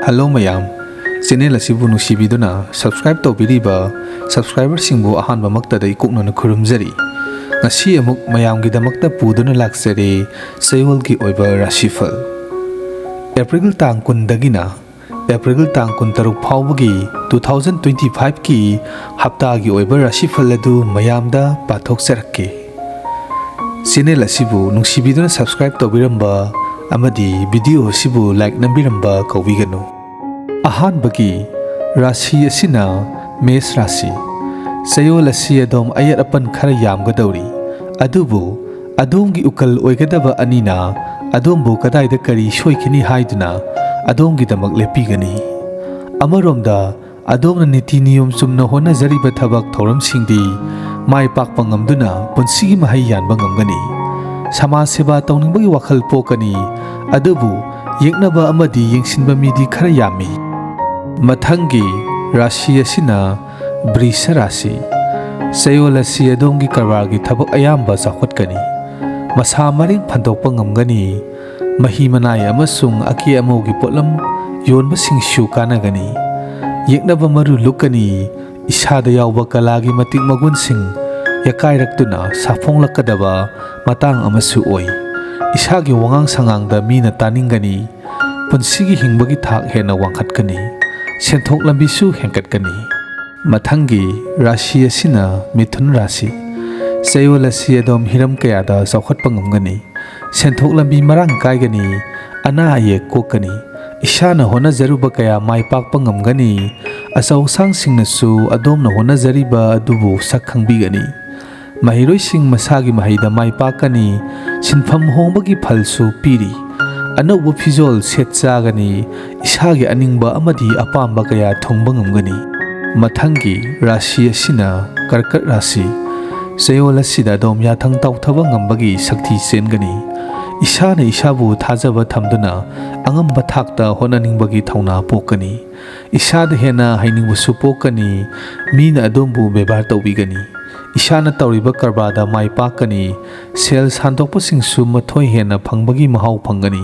Hello mayam, channel asibu nusibiduna subscribe tawbiriba subscriber singbu ahanba maktada ikuknona khurumjari. Ngasi amuk mayamgi damakta puduna laksare Chayol gi oiba Rashi Phal. April tang kundagina April tang kuntaruk phawbagi 2025 ki hapta gi oiba Rashi Phal adu mayamda pathok sarakke. Channel asibu nusibiduna subscribe tawbiramba amadi video asibu like nambiramba kawiganu. Ahanbagi Rashi asina Mes Rashi. Chayol asi adom ayat apan khara yamgadawri. Adubu adomgi ukal oigadaba anina adombu kadaida kari soikini haiduna adomgi damak lepigani. Amaromda adomna niti niyom sumna hona zariba thabak thoram singdi mai pakpa ngamduna punsigi mahai yanba ngamgani. Sama seba tawningbagi wakhal pokani adubu yeknaba amadi yengsinba midi khara yami. Mathangi Rashi asina Brisa Rashi. Chayol asi adongi karbargi thabak ayamba sakhatkani. Masa maring phandokpa ngamgani. Mahi manai amasung aki amogi potlam yonba singshu kanagani. Yeknaba maru lukani isada yawba kalagi matik magun sing yakairakduna saphonglakadaba matang amasu oi. Isagi wangang sangangda mina taningani. Punsigi hingbagi thak hena wangkhatkani. Senthok lambisu hengkatkani. Mathangi Rashi asina Mithun Rashi. Chayol asi adom hiram kayada saukhatpa ngamgani. Senthok lambi marang kaigani. Ana ayek kokani. Isana hona zaruba kaya mai pakpa ngamgani. Asaw sang singnasu adomna hona zariba adubu sakhangbigani. Mahiroi sing masagi mahida mai pakani. Sinpham hongbagi phalsu piri. Anauba phizol setchagani. Isagi aningba amadi apamba kaya thongba ngamgani. Mathangi Rashi asina Karkat Rashi. Chayol asida dom yathang tawthaba ngambagi sakthi sengani. Isana isabu thajaba thamduna angamba thakta honaningbagi thawna pokani. Isada hena hainingbusu pokani. Mina adombu bebar tawbigani. Isana tawriba karbada mai pakani. Sel santokpasingsu mathoi hena phangbagi mahau phangani.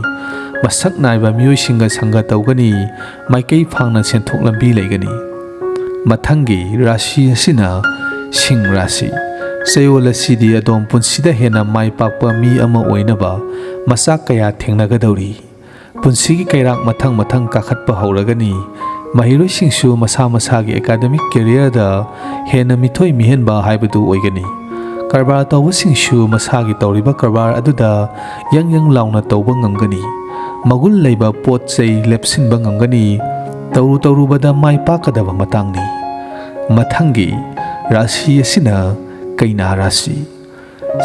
Masak naiba miyoi singa sanga tawgani. Maikei phangna senthok lambi leigani. Mathangi Rashi asina Sing Rashi. Chayol asidi adom punsida hena mai pakpa mi ama oinaba masak kaya thengnagadawri. Punsigi kairak mathang kakhatpa hauragani. Mahiroi singsu masa masagi academic career da hena mithoi mihenba haibadu oigani. Karbar tawba singsu masagi tawriba karbar aduda yang launa tawba ngamgani. Magul leiba pot chei lepsinba ngamgani. Tawrubada mai pakadaba matangni. Mathangi Rashi asina Kaina Rashi.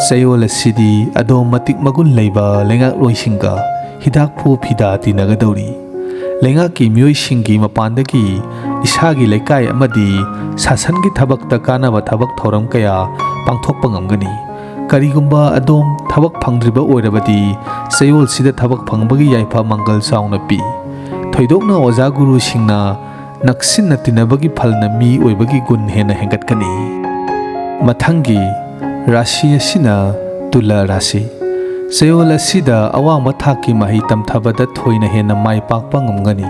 Chayol asidi adom matik magun leiba lengak loisinga hidak phu phida tinagadawri. Lengaki miyoi singi mapandagi isagi lekai amadi sasangi thabakta kanaba thabak thoram kaya pangthokpa ngamgani. Karigumba adom thabak phangdriba oirabadi Chayol sida thabak phangbagi yaifa mangal sauna pi. Thoidokna oja guru singna naksinna tinabagi phalna mi oibagi gun hena hengatkani. Mathangi Rashi asina Tula Rashi. Chayol asida awangba thaki mahi tamthabada thoina hena mai pakpa ngamgani.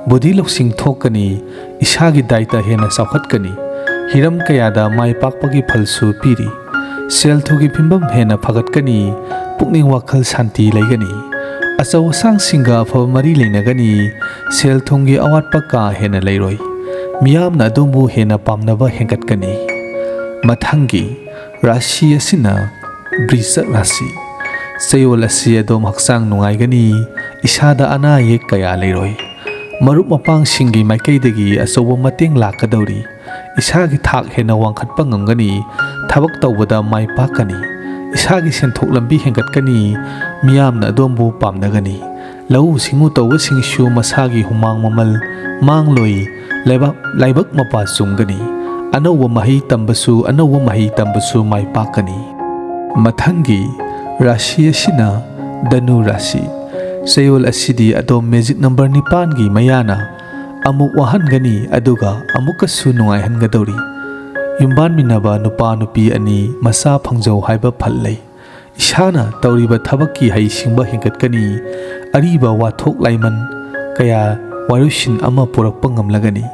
Bodi loksing thokani. Isagi daita hena saukhatkani. Hiram kayada mai pakpagi phalsu piri. Sel thugi phimbam hena phagatkani. Pukning wakhal santi leigani. Asaw sang singa afaba mari leinagani. Sel thungi awatpa ka hena leiroi. Miyamna adumbu hena pamnaba hengkatkani. Mathangi Rashi asina Brisa Rashi. Chayol asi adom haksang nungaigani. Isada ana yek kaya leiroi. Marup mapang singi maikaidagi asawa mateng lakadawri. Isagi thak hena wangkhatpa ngamgani. Thabak tawbada mai pakani. Isagi senthok lambi hengkatkani. Miyamna adombu pamnagani. Lau singu tawba singshu masagi humang mamal mangloi laibak mapa sumgani. Anauwa mahi tambasu mai pakani. Mathangi Rashi asina Danu Rashi. Chayol asidi adom magic number 9 gi mayana amuk wahangani aduga amukasu nungaihangadawri. Yumban minaba nupa nupi ani masa phangjau haiba phallei. Ishana tawriba thabakki hai singba hengkatkani. Ariba wathok laiman kaya ꯋꯥꯔꯨꯁꯤꯟ ꯑꯃ ꯄꯨꯔꯛꯄ ꯉꯝꯂꯒꯅꯤ꯫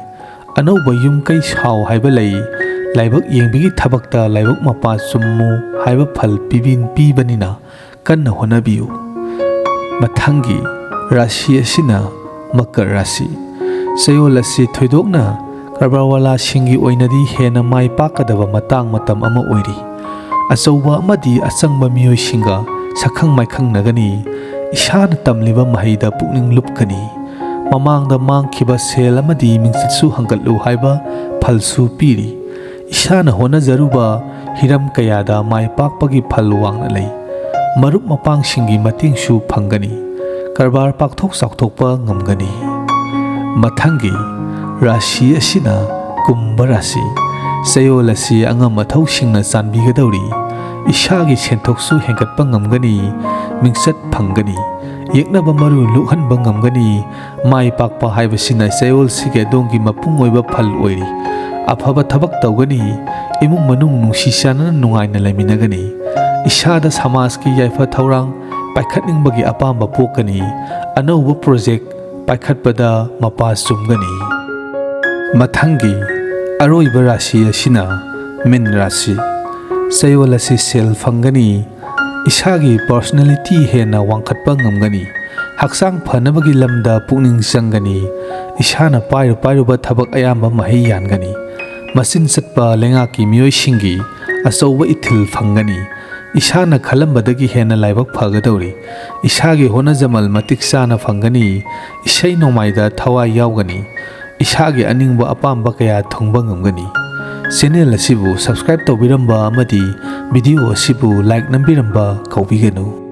ꯑꯅꯧꯕ ꯌꯨꯝ ꯀꯩ ꯁꯥꯎ ꯍꯥꯏꯕ ꯂꯩ, ꯂꯥꯏꯕꯛ ꯌꯦꯡꯕꯤꯒꯤ ꯊꯕꯛꯇ ꯂꯥꯏꯕꯛ ꯃꯄꯥ ꯆꯨꯝꯃꯨ ꯍꯥꯏꯕ ꯐꯜ ꯄꯤꯕꯅꯤꯅ ꯀꯟꯅ ꯍꯣꯠꯅꯕꯤꯌꯨ꯫ ꯃꯊꯪꯒꯤ ꯔꯥశꯤ ꯑꯁꯤꯅ ꯃꯀꯔ ꯔꯥశꯤ꯫ ꯆꯌꯣꯜ ꯑꯁꯤ ꯊꯣꯏꯗꯣꯛꯅ ꯀꯔꯕꯥꯔꯋꯥꯂꯥꯁꯤꯡꯒꯤ ꯑꯣꯏꯅꯗꯤ ꯍꯦꯟꯅ ꯃꯥꯏ ꯄꯥꯛꯀꯗꯕ ꯃꯇꯝ ꯑꯃ ꯑꯣꯏꯔꯤ꯫ ꯑꯆꯧꯕ ꯑꯃꯗꯤ ꯑꯆꯪꯕ ꯃꯤꯑꯣꯏꯁꯤꯡꯒ ꯁꯛꯈꯪ ꯃꯥꯏꯈꯪꯅꯒꯅꯤ꯫ ꯏꯁꯥꯅ ꯇꯝꯂꯤꯕ ꯃꯍꯩꯗ ꯄꯨꯛꯅꯤꯡ ꯂꯨꯞꯀꯅꯤ꯫ ꯃꯃꯥꯡꯗ ꯃꯥꯡꯈꯤꯕ ꯁꯦꯜ ꯑꯃꯗꯤ ꯃꯤꯡꯆꯠꯁꯨ ꯍꯪꯒꯠꯂꯨ ꯍꯥꯏꯕ ꯐꯜꯁꯨ ꯄꯤꯔꯤ꯫ ꯏꯁꯥꯅ ꯍꯣꯠꯅꯖꯔꯨꯕ ꯍꯤꯔꯝ ꯀꯌꯥꯗ ꯃꯥꯏ ꯄꯥꯛꯄꯒꯤ ꯐꯜ ꯋꯥꯡꯅ ꯂꯩ꯫ ꯃꯔꯨꯞ ꯃꯄꯥꯡꯁꯤꯡꯒꯤ ꯃꯇꯦꯡꯁꯨ ꯐꯪꯒꯅꯤ꯫ ꯀꯔꯕꯥꯔ ꯄꯥꯛꯊꯣꯛ ꯆꯥꯎꯊꯣꯛꯄ ꯉꯝꯒꯅꯤ꯫ ꯃꯊꯪꯒꯤ ꯔꯥశꯤ ꯑꯁꯤꯅ ꯀꯨꯝꯚ ꯔꯥశꯤ꯫ ꯆꯌꯣꯜ ꯑꯁꯤ ꯑꯉꯝ ꯑꯊꯧꯁꯤꯡꯅ ꯆꯥꯟꯕꯤꯒꯗꯧꯔꯤ꯫ ꯏꯁꯥꯒꯤ ꯁꯦꯟꯊꯣꯛꯁꯨ ꯍꯦꯟꯒꯠꯄ ꯉꯝꯒꯅꯤ꯫ ꯃꯤꯡꯆꯠ ꯐꯪꯒꯅꯤ꯫ ꯌꯦꯛꯅꯕ ꯃꯔꯨ ꯂꯨꯍꯟꯕ ꯉꯝꯒꯅꯤ꯫ ꯃꯥꯏ ꯄꯥꯛꯄ ꯍꯥꯏꯕꯁꯤꯅ ꯆꯌꯣꯜꯁꯤꯒꯤ ꯑꯗꯣꯝꯒꯤ ꯃꯄꯨꯡ ꯑꯣꯏꯕ ꯐꯜ ꯑꯣꯏꯔꯤ꯫ ꯑꯐꯕ ꯊꯕꯛ ꯇꯧꯒꯅꯤ꯫ ꯏꯃꯨꯡ ꯃꯅꯨꯡ ꯅꯨꯡꯁꯤ ꯆꯥꯟꯅꯅ ꯅꯨꯡꯉꯥꯏꯅ ꯂꯩꯃꯤꯟꯅꯒꯅꯤ꯫ ꯏꯁꯥꯗ ꯁꯃꯥꯖꯀꯤ ꯌꯥꯏꯐ ꯊꯧꯔꯥꯡ ꯄꯥꯏꯈꯠꯅꯤꯡꯕꯒꯤ ꯑꯄꯥꯝꯕ ꯄꯣꯛꯀꯅꯤ꯫ ꯑꯅꯧꯕ ꯄ꯭ꯔꯣꯖꯦꯛ ꯄꯥꯏꯈꯠꯄꯗ ꯃꯄꯥ ꯆꯨꯝꯒꯅꯤ꯫ ꯃꯊꯪꯒꯤ ꯑꯔꯣꯏꯕ ꯔꯥశꯤ ꯑꯁꯤꯅ ꯃꯤꯟ ꯔꯥశꯤ꯫ ꯆꯌꯣꯜ ꯑꯁꯤ ꯁꯦꯜ ꯐꯪꯒꯅꯤ꯫ ꯏꯁꯥꯒꯤ ꯄꯔꯁꯣꯅꯦꯂꯤꯇꯤ ꯍꯦꯟꯅ ꯋꯥꯡꯈꯠꯄ ꯉꯝꯒꯅꯤ꯫ ꯍꯛꯆꯥꯡ ꯐꯅꯕꯒꯤ ꯂꯝꯗ ꯄꯨꯛꯅꯤꯡ ꯆꯪꯒꯅꯤ꯫ ꯏꯁꯥꯅ ꯄꯥꯏꯔꯨꯕ ꯊꯕꯛ ꯑꯌꯥꯝꯕ ꯃꯍꯩ ꯌꯥꯟꯒꯅꯤ꯫ ꯃꯆꯤꯟ ꯆꯠꯄ ꯂꯩꯉꯥꯛꯀꯤ ꯃꯤꯑꯣꯏꯁꯤꯡꯒꯤ ꯑꯆꯧꯕ ꯏꯊꯤꯜ ꯐꯪꯒꯅꯤ꯫ ꯏꯁꯥꯅ ꯈꯜꯂꯝꯕꯗꯒꯤ ꯍꯦꯟꯅ ꯂꯥꯏꯕꯛ ꯐꯒꯗꯧꯔꯤ꯫ ꯏꯁꯥꯒꯤ ꯍꯣꯠꯅꯖꯃꯜ ꯃꯇꯤꯛ ꯆꯥꯅ ꯐꯪꯒꯅꯤ꯫ ꯏꯁꯩ ꯅꯣꯡꯃꯥꯏꯗ ꯊꯋꯥꯏ ꯌꯥꯎꯒꯅꯤ꯫ ꯏꯁꯥꯒꯤ ꯑꯅꯤꯡꯕ ꯑꯄꯥꯝꯕ ꯀꯌꯥ ꯊꯨꯡꯕ ꯉꯝꯒꯅꯤ꯫ ꯆꯦꯅꯦꯜ ꯑꯁꯤꯕꯨ ꯁꯕꯁꯀ꯭ꯔꯥꯏꯕ ꯇꯧꯕꯤꯔꯝꯕ ꯑꯃꯗꯤ ꯚꯤꯗꯤꯑꯣ ꯑꯁꯤꯕꯨ ꯂꯥꯏꯛ ꯅꯝꯕꯤꯔꯝꯕ ꯀꯥꯎꯕꯤꯒꯅꯨ꯫